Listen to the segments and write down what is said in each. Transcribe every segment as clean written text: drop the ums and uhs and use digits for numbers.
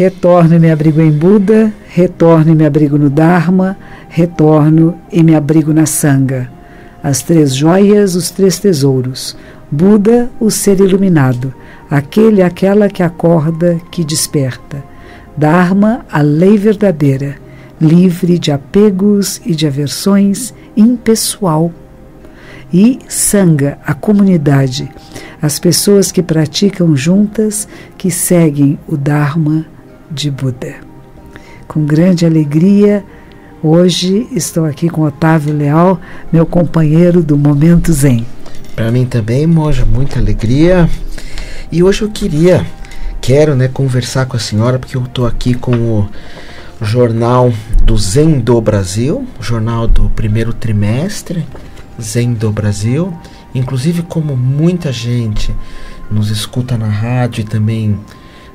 Retorno e me abrigo em Buda, retorno e me abrigo no Dharma, retorno e me abrigo na Sangha. As 3 joias, os 3 tesouros. Buda, o ser iluminado, aquele, aquela que acorda, que desperta. Dharma, a lei verdadeira, livre de apegos e de aversões, impessoal. E Sangha, a comunidade, as pessoas que praticam juntas, que seguem o Dharma de Buda. Com grande alegria, hoje estou aqui com Otávio Leal, meu companheiro do Momento Zen. Para mim também, monja, muita alegria. E hoje eu quero conversar com a senhora, porque eu estou aqui com o jornal do Zen do Brasil, jornal do primeiro trimestre, Zen do Brasil. Inclusive, como muita gente nos escuta na rádio e também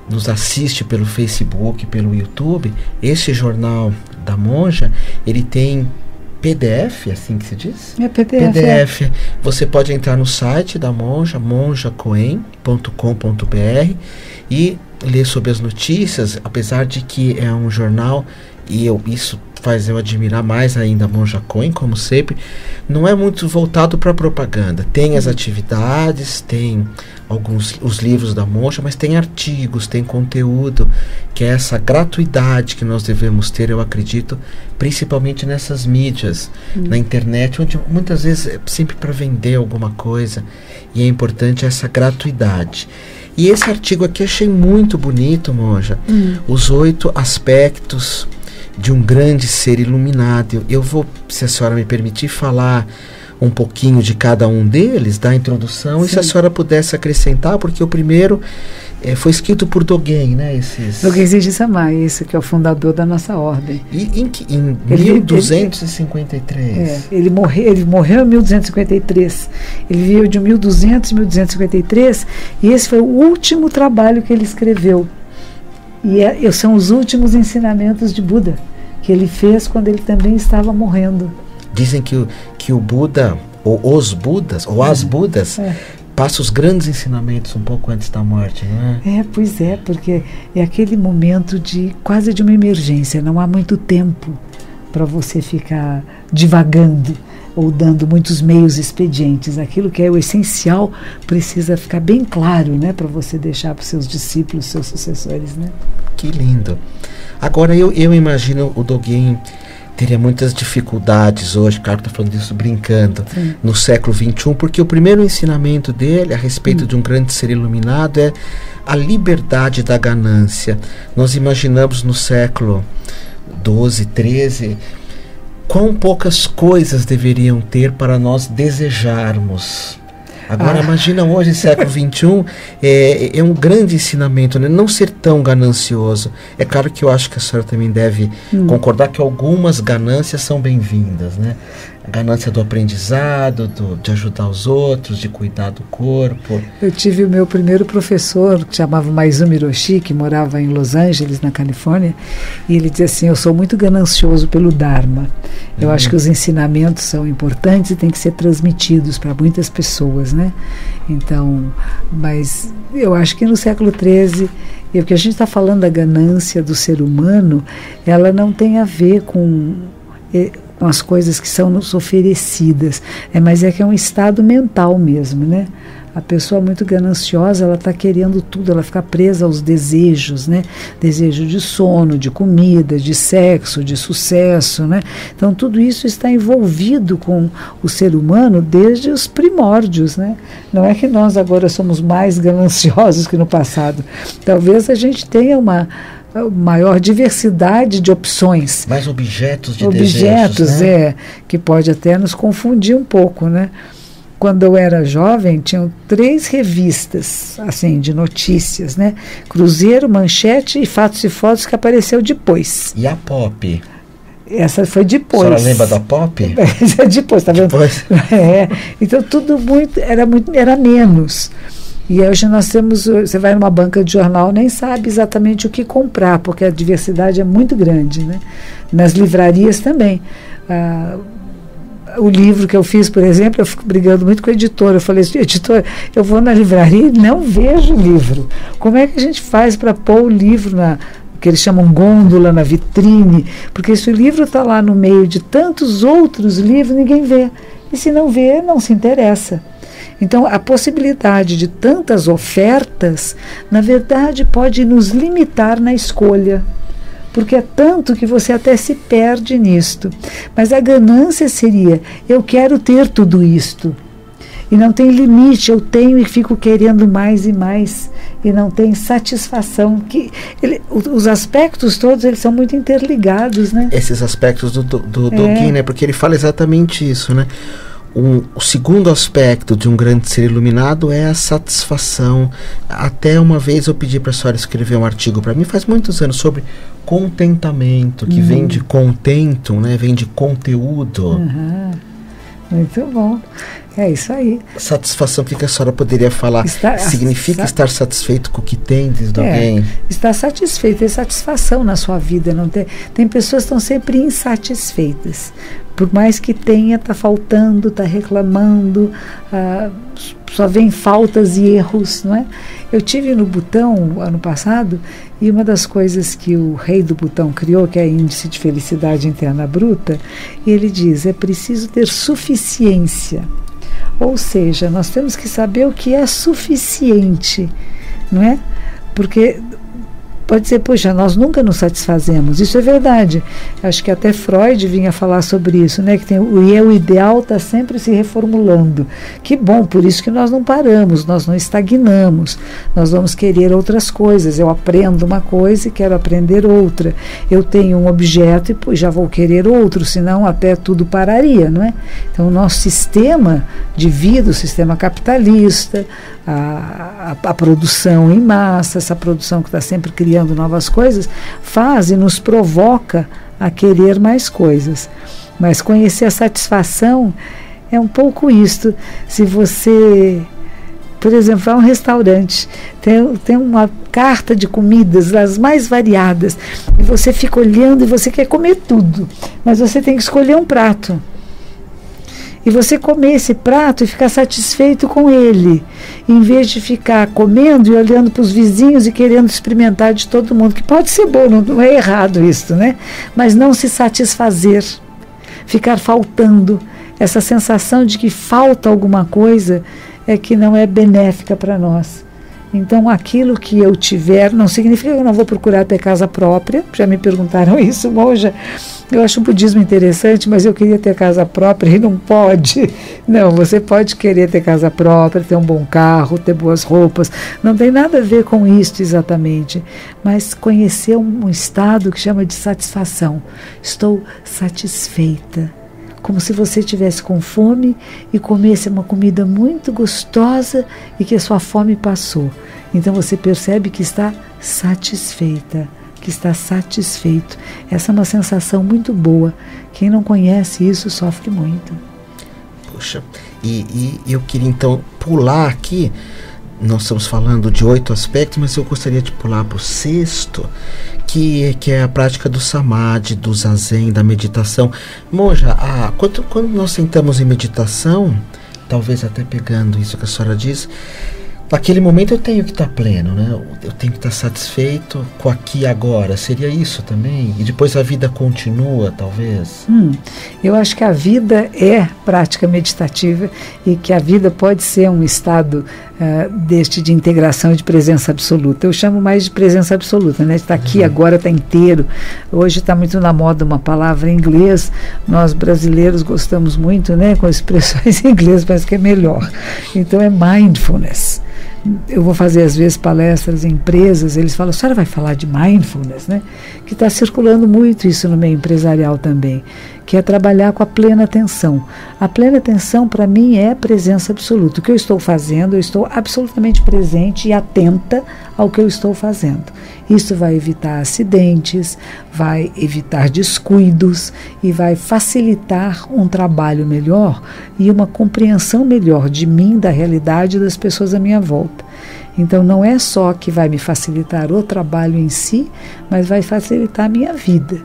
nos assiste pelo Facebook, pelo YouTube, esse jornal da monja, ele tem PDF, assim que se diz? É PDF. PDF. É. Você pode entrar no site da monja, monjacoen.com.br, e ler sobre as notícias, apesar de que é um jornal, e isso faz eu admirar mais ainda a Monja Coen, como sempre, não é muito voltado para propaganda. Tem as atividades, tem os livros da monja, mas tem artigos, tem conteúdo, que é essa gratuidade que nós devemos ter, eu acredito, principalmente nessas mídias, na internet, onde muitas vezes é sempre para vender alguma coisa, e é importante essa gratuidade. E esse artigo aqui achei muito bonito, monja. Os 8 aspectos de um grande ser iluminado. Eu vou, se a senhora me permitir, falar um pouquinho de cada um deles, da introdução. Sim. E se a senhora pudesse acrescentar, porque o primeiro foi escrito por Dogen, né? Dogen Zenji Samai, esse que é o fundador da nossa ordem. E em 1253. Ele morreu em 1253. Ele viveu de 1200 a 1253, e esse foi o último trabalho que ele escreveu. E são os últimos ensinamentos de Buda, que ele fez quando ele também estava morrendo. Dizem que o Buda, ou os Budas, ou as Budas, passa os grandes ensinamentos um pouco antes da morte, não é? Pois é, porque é aquele momento quase de uma emergência, não há muito tempo para você ficar divagando ou dando muitos meios expedientes. Aquilo que é o essencial precisa ficar bem claro, né, para você deixar para os seus discípulos, seus sucessores, né? Que lindo. Agora eu imagino o Dogen teria muitas dificuldades hoje, claro que está falando disso brincando, sim, no século XXI, porque o primeiro ensinamento dele a respeito de um grande ser iluminado é a liberdade da ganância. Nós imaginamos no século XII, XIII, quão poucas coisas deveriam ter para nós desejarmos. Agora imagina hoje, século XXI, é um grande ensinamento, né? Não ser tão ganancioso. É claro que eu acho que a senhora também deve concordar que algumas ganâncias são bem-vindas, né? A ganância do aprendizado, de ajudar os outros, de cuidar do corpo. Eu tive o meu primeiro professor, que chamava Maizumi Hiroshi, que morava em Los Angeles, na Califórnia, e ele dizia assim: eu sou muito ganancioso pelo Dharma. Eu acho que os ensinamentos são importantes e têm que ser transmitidos para muitas pessoas, né? Então, mas eu acho que no século XIII, porque a gente está falando da ganância do ser humano, ela não tem a ver com as coisas que são nos oferecidas, mas é que é um estado mental mesmo, né? A pessoa muito gananciosa, ela está querendo tudo, ela fica presa aos desejos, né? Desejo de sono, de comida, de sexo, de sucesso, né? Então tudo isso está envolvido com o ser humano desde os primórdios, né? Não é que nós agora somos mais gananciosos que no passado. Talvez a gente tenha uma maior diversidade de opções. Mais objetos de desejos, né? Que pode até nos confundir um pouco, né? Quando eu era jovem, tinham 3 revistas, assim, de notícias, né? Cruzeiro, Manchete e Fatos e Fotos, que apareceu depois. E a Pop? Essa foi depois. A senhora lembra da Pop? Essa é depois, tá vendo? Depois. Então tudo era menos. E hoje nós temos, você vai numa banca de jornal, nem sabe exatamente o que comprar, porque a diversidade é muito grande, né? Nas livrarias também. O livro que eu fiz, por exemplo, eu fico brigando muito com a editora. Eu falei assim: editora, eu vou na livraria e não vejo o livro. Como é que a gente faz para pôr o livro o que eles chamam gôndola na vitrine, porque se o livro está lá no meio de tantos outros livros, ninguém vê. E se não vê, não se interessa. Então, a possibilidade de tantas ofertas, na verdade, pode nos limitar na escolha, porque é tanto que você até se perde nisto. Mas a ganância seria, eu quero ter tudo isto. E não tem limite, eu tenho e fico querendo mais e mais, e não tem satisfação. Os aspectos todos, eles são muito interligados, né? Esses aspectos do Dogen, né? Porque ele fala exatamente isso, né? O segundo aspecto de um grande ser iluminado é a satisfação. Até uma vez eu pedi para a senhora escrever um artigo para mim, faz muitos anos, sobre contentamento, que vem de contento, né? Vem de conteúdo. Muito bom. É isso aí. Satisfação, o que a senhora poderia falar? Significa estar satisfeito com o que tem, diz alguém? Estar satisfeito, ter satisfação na sua vida. Não tem pessoas que estão sempre insatisfeitas. Por mais que tenha, está faltando, está reclamando, só vem faltas e erros, não é? Eu tive no Butão ano passado, e uma das coisas que o rei do Butão criou, que é Índice de Felicidade Interna Bruta, ele diz, é preciso ter suficiência. Ou seja, nós temos que saber o que é suficiente, não é? Porque pode ser, poxa, nós nunca nos satisfazemos. Isso é verdade. Acho que até Freud vinha falar sobre isso, né? Que o eu ideal está sempre se reformulando. Que bom, por isso que nós não paramos, nós não estagnamos. Nós vamos querer outras coisas. Eu aprendo uma coisa e quero aprender outra. Eu tenho um objeto e já vou querer outro, senão até tudo pararia, não é? Então, o nosso sistema de vida, o sistema capitalista, a produção em massa, essa produção que está sempre criando novas coisas, faz e nos provoca a querer mais coisas. Mas conhecer a satisfação é um pouco isto. Se você, por exemplo, vai a um restaurante, tem uma carta de comidas, as mais variadas, e você fica olhando e você quer comer tudo, mas você tem que escolher um prato. E você comer esse prato e ficar satisfeito com ele, em vez de ficar comendo e olhando para os vizinhos e querendo experimentar de todo mundo, que pode ser bom, não é errado isso, né? Mas não se satisfazer, ficar faltando, essa sensação de que falta alguma coisa é que não é benéfica para nós. Então, aquilo que eu tiver, não significa que eu não vou procurar ter casa própria. Já me perguntaram isso, Monja. Eu acho o budismo interessante, mas eu queria ter casa própria e não pode. Não, você pode querer ter casa própria, ter um bom carro, ter boas roupas. Não tem nada a ver com isso exatamente. Mas conhecer um estado que chama de satisfação. Estou satisfeita. Como se você estivesse com fome e comesse uma comida muito gostosa e que a sua fome passou. Então você percebe que está satisfeita, que está satisfeito. Essa é uma sensação muito boa. Quem não conhece isso sofre muito. Puxa, e eu queria então pular aqui. Nós estamos falando de 8 aspectos, mas eu gostaria de pular para o 6º, que é a prática do samadhi, do zazen, da meditação. Monja, quando nós sentamos em meditação, talvez até pegando isso que a senhora diz, naquele momento eu tenho que estar pleno, né? Eu tenho que estar satisfeito com aqui e agora. Seria isso também? E depois a vida continua, talvez? Eu acho que a vida é prática meditativa e que a vida pode ser um estado de integração e de presença absoluta. Eu chamo mais de presença absoluta, né? Está aqui agora, está inteiro. Hoje está muito na moda uma palavra em inglês. Nós brasileiros gostamos muito, né? Com expressões em inglês, mas que é melhor. Então é mindfulness. Eu vou fazer às vezes palestras em empresas, eles falam, a senhora vai falar de mindfulness, né? Que está circulando muito isso no meio empresarial também, que é trabalhar com a plena atenção. A plena atenção para mim é presença absoluta. O que eu estou fazendo, eu estou absolutamente presente e atenta ao que eu estou fazendo. Isso vai evitar acidentes, vai evitar descuidos e vai facilitar um trabalho melhor e uma compreensão melhor de mim, da realidade e das pessoas à minha volta. Então não é só que vai me facilitar o trabalho em si, mas vai facilitar a minha vida.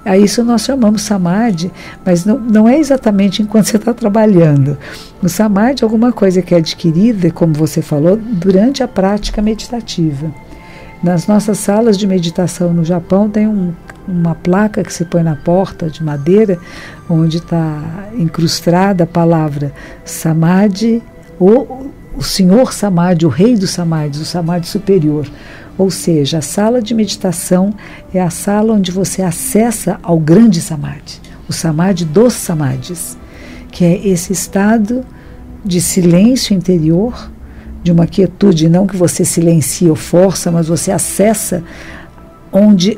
A isso nós chamamos samadhi, mas não é exatamente enquanto você está trabalhando. O samadhi é alguma coisa que é adquirida, como você falou, durante a prática meditativa. Nas nossas salas de meditação no Japão tem uma placa que se põe na porta de madeira, onde está incrustada a palavra Samadhi, ou o Senhor Samadhi, o Rei dos Samadhis, o Samadhi superior. Ou seja, a sala de meditação é a sala onde você acessa ao grande Samadhi, o Samadhi dos Samadhis, que é esse estado de silêncio interior, de uma quietude, não que você silencia ou força, mas você acessa onde,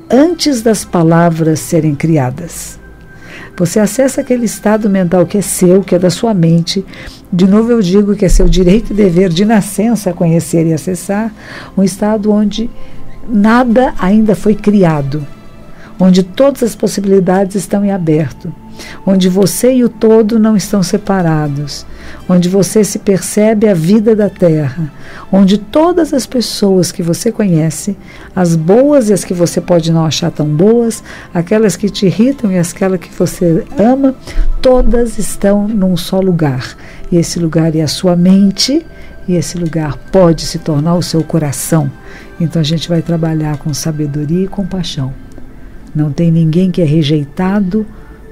antes das palavras serem criadas, você acessa aquele estado mental que é seu, que é da sua mente. De novo eu digo que é seu direito e dever de nascença conhecer e acessar um estado onde nada ainda foi criado, onde todas as possibilidades estão em aberto, onde você e o todo não estão separados, onde você se percebe a vida da Terra, onde todas as pessoas que você conhece, as boas e as que você pode não achar tão boas, aquelas que te irritam e aquelas que você ama, todas estão num só lugar. E esse lugar é a sua mente, e esse lugar pode se tornar o seu coração. Então a gente vai trabalhar com sabedoria e compaixão. Não tem ninguém que é rejeitado,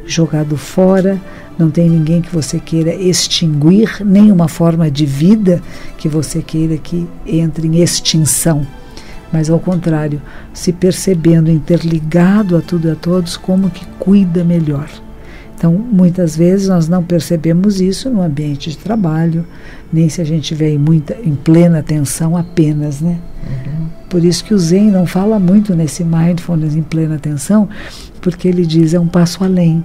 jogado fora, não tem ninguém que você queira extinguir, nenhuma forma de vida que você queira que entre em extinção, mas ao contrário, se percebendo interligado a tudo e a todos, como que cuida melhor. Então, muitas vezes nós não percebemos isso no ambiente de trabalho, nem se a gente estiver em plena atenção apenas, né? Por isso que o Zen não fala muito nesse mindfulness em plena atenção, porque ele diz, é um passo além.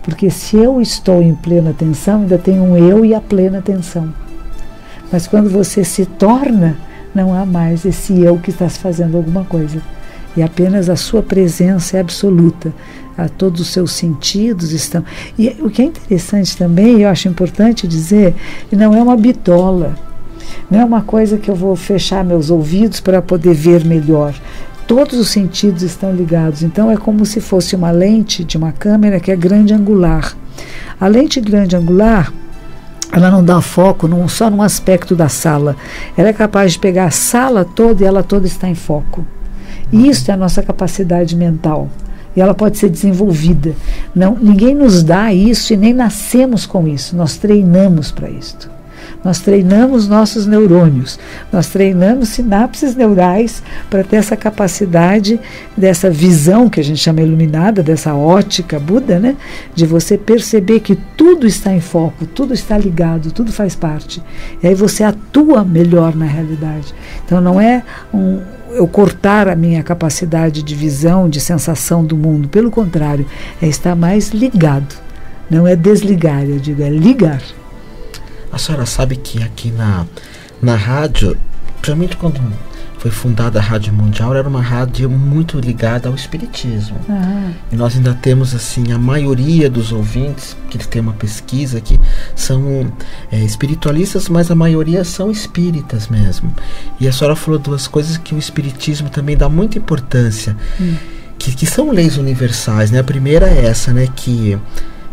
Porque se eu estou em plena atenção, ainda tem um eu e a plena atenção. Mas quando você se torna, não há mais esse eu que está fazendo alguma coisa. E apenas a sua presença é absoluta. Todos os seus sentidos estão... E o que é interessante também, eu acho importante dizer, não é uma bitola. Não é uma coisa que eu vou fechar meus ouvidos para poder ver melhor. Todos os sentidos estão ligados. Então é como se fosse uma lente de uma câmera que é grande angular. A lente grande angular, ela não dá foco só num aspecto da sala. Ela é capaz de pegar a sala toda e ela toda está em foco. E isso é a nossa capacidade mental. E ela pode ser desenvolvida. Ninguém nos dá isso e nem nascemos com isso. Nós treinamos para isso. Nós treinamos nossos neurônios, nós treinamos sinapses neurais para ter essa capacidade dessa visão que a gente chama iluminada, dessa ótica Buda, né? De você perceber que tudo está em foco, tudo está ligado, tudo faz parte. E aí você atua melhor na realidade. Então não é eu cortar a minha capacidade de visão, de sensação do mundo. Pelo contrário, é estar mais ligado. Não é desligar, eu digo, é ligar. A senhora sabe que aqui na rádio, principalmente quando foi fundada a Rádio Mundial, era uma rádio muito ligada ao espiritismo. E nós ainda temos, assim, a maioria dos ouvintes, que tem uma pesquisa aqui, são espiritualistas, mas a maioria são espíritas mesmo. E a senhora falou duas coisas que o espiritismo também dá muita importância, que são leis universais, né? A primeira é essa, né, que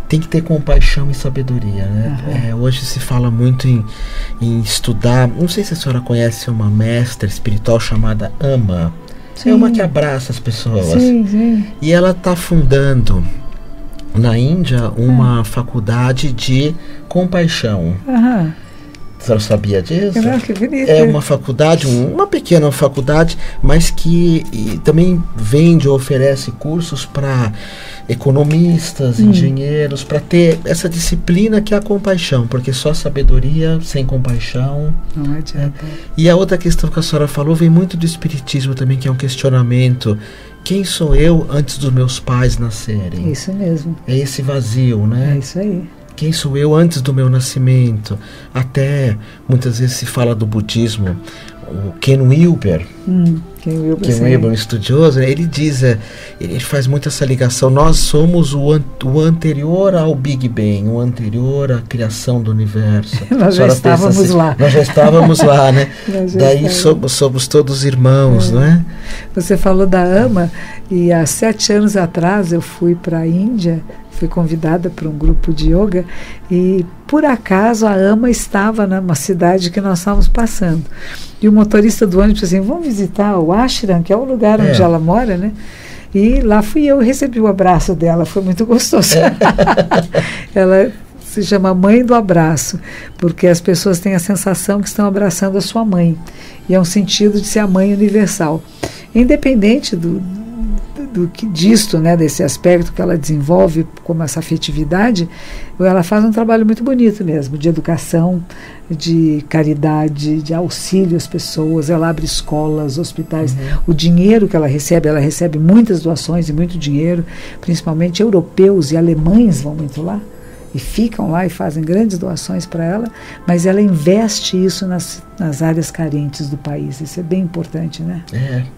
tem que ter compaixão e sabedoria, né? Hoje se fala muito em estudar. Não sei se a senhora conhece uma mestra espiritual chamada Ama. Sim. É uma que abraça as pessoas. Sim, sim. E ela está fundando na Índia uma faculdade de compaixão. A senhora sabia disso? Que bonito. É uma faculdade, uma pequena faculdade, mas que também vende ou oferece cursos para economistas, engenheiros, para ter essa disciplina que é a compaixão, porque só sabedoria sem compaixão não adianta. E a outra questão que a senhora falou vem muito do espiritismo também, que é um questionamento: quem sou eu antes dos meus pais nascerem? Isso mesmo. É esse vazio, né? É isso aí. Quem sou eu antes do meu nascimento? Até muitas vezes se fala do budismo. O Ken Wilber, um estudioso, ele diz, ele faz muito essa ligação. Nós somos o anterior ao Big Bang, o anterior à criação do universo. Nós já estávamos assim, lá. Nós já estávamos lá, né? Daí somos todos irmãos, não é? Você falou da Ama, e há 7 anos atrás eu fui para a Índia fui convidada para um grupo de yoga e, por acaso, a AMA estava numa cidade que nós estávamos passando. E o motorista do ônibus disse assim, vamos visitar o ashram, que é o lugar onde ela mora, né? E lá fui eu e recebi o abraço dela, foi muito gostoso. Ela se chama Mãe do Abraço, porque as pessoas têm a sensação que estão abraçando a sua mãe. E é um sentido de ser a mãe universal. Independente disto, né, desse aspecto que ela desenvolve como essa afetividade, ela faz um trabalho muito bonito mesmo, de educação, de caridade, de auxílio às pessoas. Ela abre escolas, hospitais. O dinheiro que ela recebe muitas doações e muito dinheiro, principalmente europeus e alemães vão muito lá e ficam lá e fazem grandes doações para ela, mas ela investe isso nas áreas carentes do país. Isso é bem importante, né?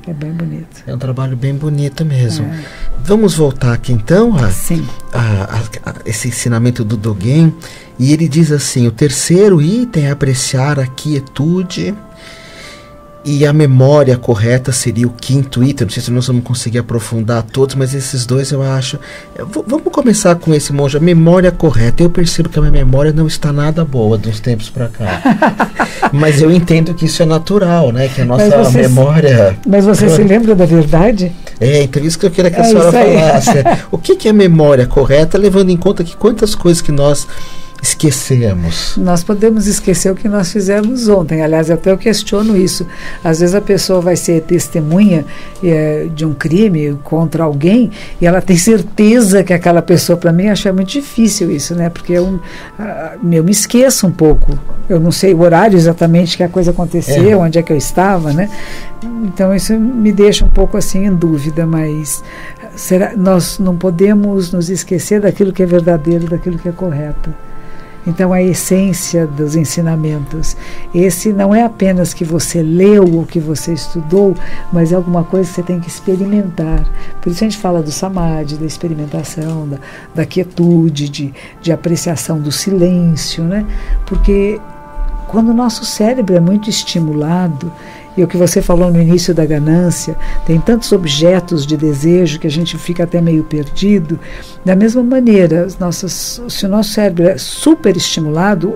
É bem bonito. É um trabalho bem bonito mesmo. Vamos voltar aqui então a esse ensinamento do Dogen, e ele diz assim, o terceiro item é apreciar a quietude, e a memória correta seria o quinto item. Não sei se nós vamos conseguir aprofundar todos, mas esses dois eu acho... Vamos começar com esse, monja, memória correta. Eu percebo que a minha memória não está nada boa de uns tempos para cá. Mas eu entendo que isso é natural, né? Que a nossa memória... Mas você se lembra da verdade? Então isso que eu queria que a senhora falasse. O que é memória correta, levando em conta que quantas coisas que nós esquecemos. Nós podemos esquecer o que nós fizemos ontem. Aliás, até eu questiono isso. Às vezes a pessoa vai ser testemunha de um crime contra alguém e ela tem certeza que aquela pessoa, para mim, acho muito difícil isso, né? Porque eu me esqueço um pouco. Eu não sei o horário exatamente que a coisa aconteceu, onde é que eu estava, né? Então isso me deixa um pouco assim em dúvida, mas nós não podemos nos esquecer daquilo que é verdadeiro, daquilo que é correto. Então, a essência dos ensinamentos, esse não é apenas que você leu ou que você estudou, mas é alguma coisa que você tem que experimentar. Por isso a gente fala do samadhi, da experimentação, da quietude, de apreciação do silêncio, né? Porque quando o nosso cérebro é muito estimulado, e o que você falou no início da ganância, tem tantos objetos de desejo que a gente fica até meio perdido. Da mesma maneira, se o nosso cérebro é super estimulado,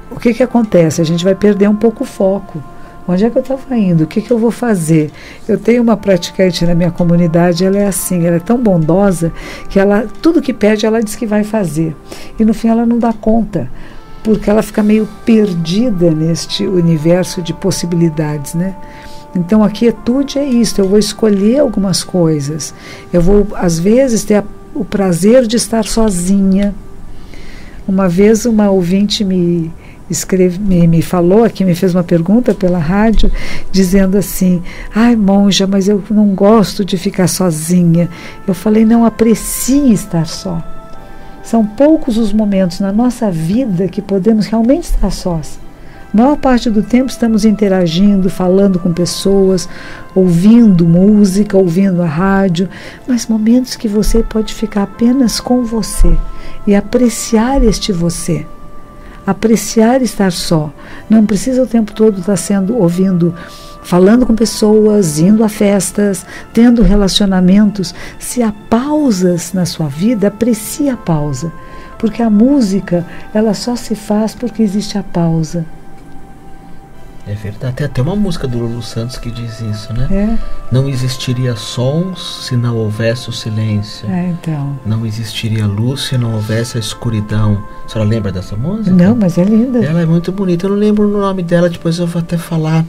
o que acontece? A gente vai perder um pouco o foco. Onde é que eu estava indo? O que eu vou fazer? Eu tenho uma praticante na minha comunidade, ela é assim, ela é tão bondosa que tudo que pede ela diz que vai fazer. E no fim ela não dá conta, porque ela fica meio perdida neste universo de possibilidades, né? Então a quietude é isso, eu vou escolher algumas coisas, eu vou às vezes ter o prazer de estar sozinha. Uma vez uma ouvinte me falou aqui, me fez uma pergunta pela rádio, dizendo assim, ai monja, mas eu não gosto de ficar sozinha. Eu falei, não, aprecie estar só. São poucos os momentos na nossa vida que podemos realmente estar sós. A maior parte do tempo estamos interagindo, falando com pessoas, ouvindo música, ouvindo a rádio, mas momentos que você pode ficar apenas com você e apreciar este você. Apreciar estar só. Não precisa o tempo todo estar ouvindo, falando com pessoas, indo a festas, tendo relacionamentos. Se há pausas na sua vida, aprecie a pausa. Porque a música, ela só se faz porque existe a pausa. É verdade. Tem até uma música do Lulu Santos que diz isso, né? Não existiria sons se não houvesse o silêncio. Então. Não existiria luz se não houvesse a escuridão. A senhora lembra dessa música? Não, mas é linda. Ela é muito bonita. Eu não lembro o nome dela, depois eu vou até falar.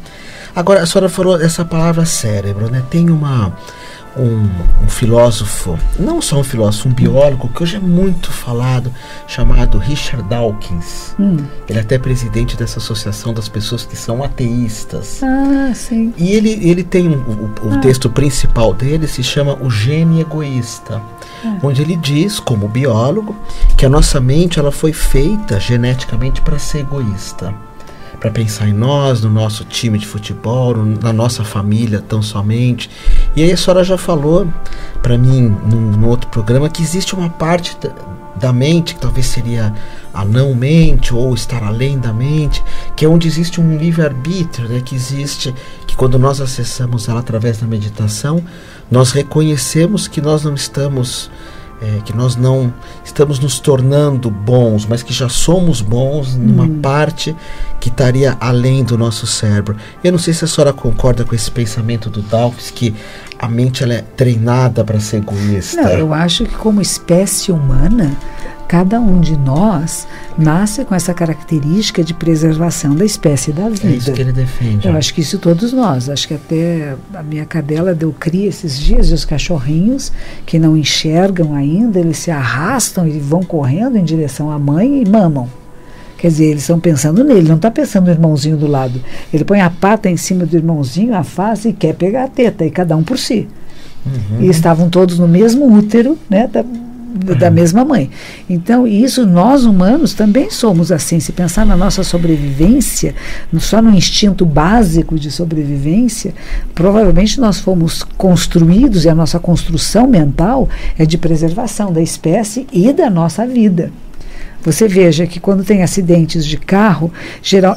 Agora, a senhora falou essa palavra cérebro, né? Tem um filósofo, não só um filósofo, um biólogo, que hoje é muito falado, chamado Richard Dawkins. Ele é até presidente dessa associação das pessoas que são ateístas. Ah, sim. E ele tem o texto principal dele, se chama O Gene Egoísta, onde ele diz, como biólogo, que a nossa mente ela foi feita geneticamente para ser egoísta. Para pensar em nós, no nosso time de futebol, na nossa família tão somente. E aí a senhora já falou para mim num outro programa que existe uma parte da mente, que talvez seria a não mente ou estar além da mente, que é onde existe um livre-arbítrio, né, que quando nós acessamos ela através da meditação, nós reconhecemos que nós não estamos que nós não estamos nos tornando bons, mas que já somos bons numa parte que estaria além do nosso cérebro. Eu não sei se a senhora concorda com esse pensamento do Dawkins, que a mente ela é treinada para ser egoísta. Não, eu acho que como espécie humana, cada um de nós nasce com essa característica de preservação da espécie da vida. É isso que ele defende. Eu acho que isso todos nós. Acho que até a minha cadela deu cria esses dias, e os cachorrinhos que não enxergam ainda, eles se arrastam e vão correndo em direção à mãe e mamam. Quer dizer, eles estão pensando nele, não está pensando no irmãozinho do lado. Ele põe a pata em cima do irmãozinho, afasta e quer pegar a teta, e cada um por si. E estavam todos no mesmo útero, né, da mesma mãe. Então, isso nós humanos também somos assim. Se pensar na nossa sobrevivência, só no instinto básico de sobrevivência, provavelmente nós fomos construídos, e a nossa construção mental é de preservação da espécie e da nossa vida. Você veja que quando tem acidentes de carro,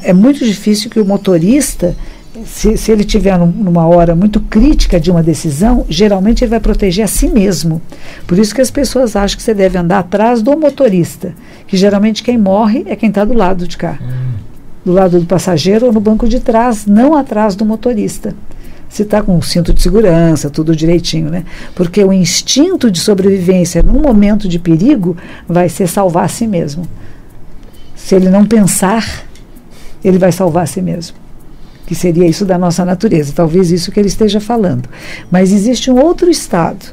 é muito difícil que o motorista, se ele estiver numa hora muito crítica de uma decisão, geralmente ele vai proteger a si mesmo. Por isso que as pessoas acham que você deve andar atrás do motorista, que geralmente quem morre é quem está do lado de cá, do lado do passageiro ou no banco de trás, não atrás do motorista. Se está com um cinto de segurança, tudo direitinho, né? Porque o instinto de sobrevivência num momento de perigo vai ser salvar a si mesmo. Se ele não pensar, ele vai salvar a si mesmo. Que seria isso da nossa natureza, talvez isso que ele esteja falando. Mas existe um outro estado,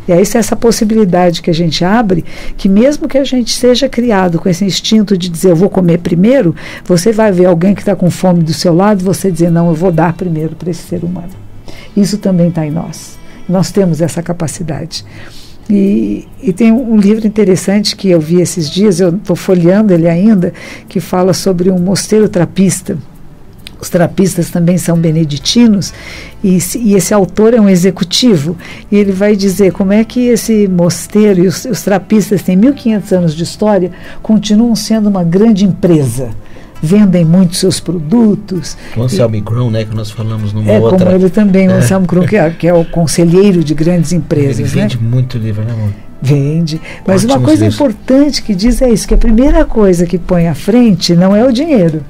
e é essa possibilidade que a gente abre, que mesmo que a gente seja criado com esse instinto de dizer eu vou comer primeiro, você vai ver alguém que está com fome do seu lado e você dizer não, eu vou dar primeiro para esse ser humano. Isso também está em nós. Nós temos essa capacidade. E tem um livro interessante que eu vi esses dias, eu estou folheando ele ainda, que fala sobre um mosteiro trapista. Os trapistas também são beneditinos, e esse autor é um executivo, e ele vai dizer como é que esse mosteiro e os trapistas têm 1500 anos de história, continuam sendo uma grande empresa. Vendem muito seus produtos. O Anselmo Krum, né, que nós falamos numa outra. Como ele também, o Anselmo Krum, que é o conselheiro de grandes empresas. Ele vende muito livro, né, amor? Vende. Mas Ótimos uma coisa livros. Importante que diz é isso, que a primeira coisa que põe à frente não é o dinheiro,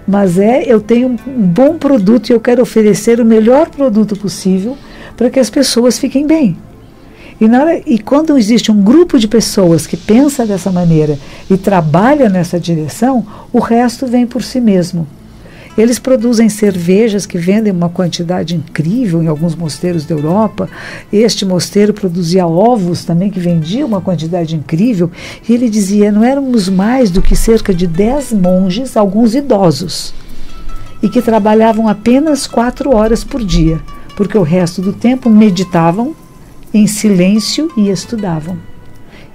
mas eu tenho um bom produto e eu quero oferecer o melhor produto possível para que as pessoas fiquem bem. E quando existe um grupo de pessoas que pensa dessa maneira e trabalha nessa direção, o resto vem por si mesmo. Eles produzem cervejas que vendem uma quantidade incrível em alguns mosteiros da Europa. Este mosteiro produzia ovos também, que vendia uma quantidade incrível. E ele dizia, não éramos mais do que cerca de 10 monges, alguns idosos, e que trabalhavam apenas 4 horas por dia, porque o resto do tempo meditavam em silêncio e estudavam.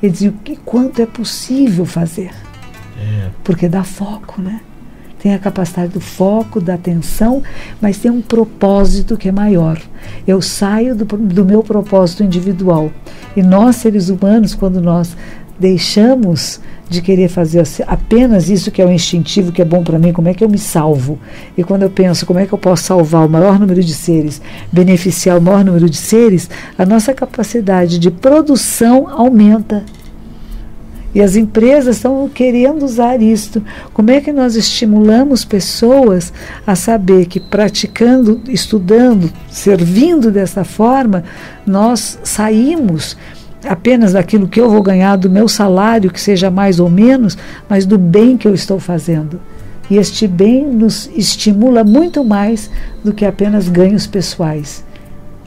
Ele dizia, quanto é possível fazer? Porque dá foco, né? Tem a capacidade do foco, da atenção, mas tem um propósito que é maior. Eu saio do meu propósito individual. E nós, seres humanos, quando nós deixamos de querer fazer apenas isso que é o instintivo, que é bom para mim, como é que eu me salvo? E quando eu penso como é que eu posso salvar o maior número de seres, beneficiar o maior número de seres, a nossa capacidade de produção aumenta. E as empresas estão querendo usar isto. Como é que nós estimulamos pessoas a saber que praticando, estudando, servindo dessa forma, nós saímos apenas daquilo que eu vou ganhar, do meu salário, que seja mais ou menos, mas do bem que eu estou fazendo. E este bem nos estimula muito mais do que apenas ganhos pessoais,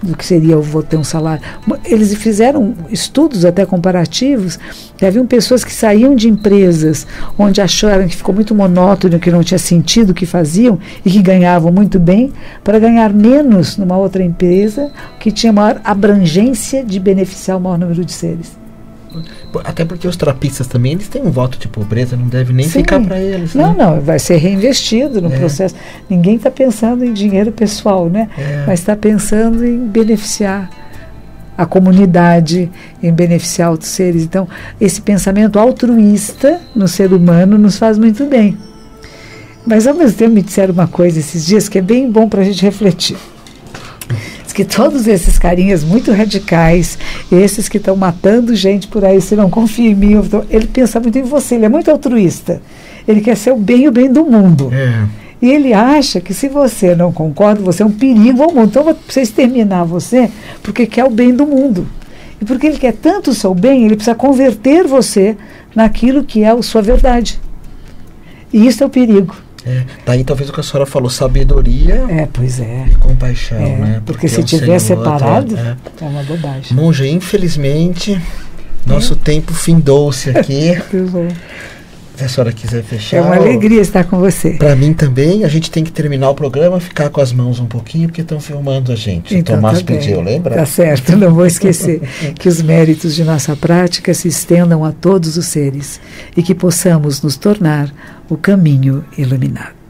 do que seria eu vou ter um salário. Eles fizeram estudos até comparativos, que haviam pessoas que saíam de empresas onde acharam que ficou muito monótono, que não tinha sentido o que faziam e que ganhavam muito bem, para ganhar menos numa outra empresa que tinha maior abrangência de beneficiar o maior número de seres. Até porque os trapistas também, eles têm um voto de pobreza, não deve nem ficar para eles. Não, né? Não, vai ser reinvestido no processo. Ninguém está pensando em dinheiro pessoal, né? Mas está pensando em beneficiar a comunidade, em beneficiar outros seres. Então, esse pensamento altruísta no ser humano nos faz muito bem. Mas, ao mesmo tempo, me disseram uma coisa esses dias que é bem bom para a gente refletir. Diz que todos esses carinhas muito radicais, esses que estão matando gente por aí, se não confia em mim, ele pensa muito em você, ele é muito altruísta. Ele quer ser o bem do mundo. E ele acha que se você não concorda, você é um perigo ao mundo. Então vai precisar exterminar você porque quer o bem do mundo. E porque ele quer tanto o seu bem, ele precisa converter você naquilo que é a sua verdade. E isso é o perigo. Daí talvez o que a senhora falou, sabedoria pois é. e compaixão, né? Porque se tiver separado, é uma bobagem. Monja, infelizmente, nosso tempo findou-se aqui. Se a senhora quiser fechar. É uma alegria estar com você. Para mim também. A gente tem que terminar o programa, ficar com as mãos um pouquinho, porque estão filmando a gente. Então, o Tomás pediu, lembra? Tá certo, não vou esquecer. Que os méritos de nossa prática se estendam a todos os seres e que possamos nos tornar o caminho iluminado.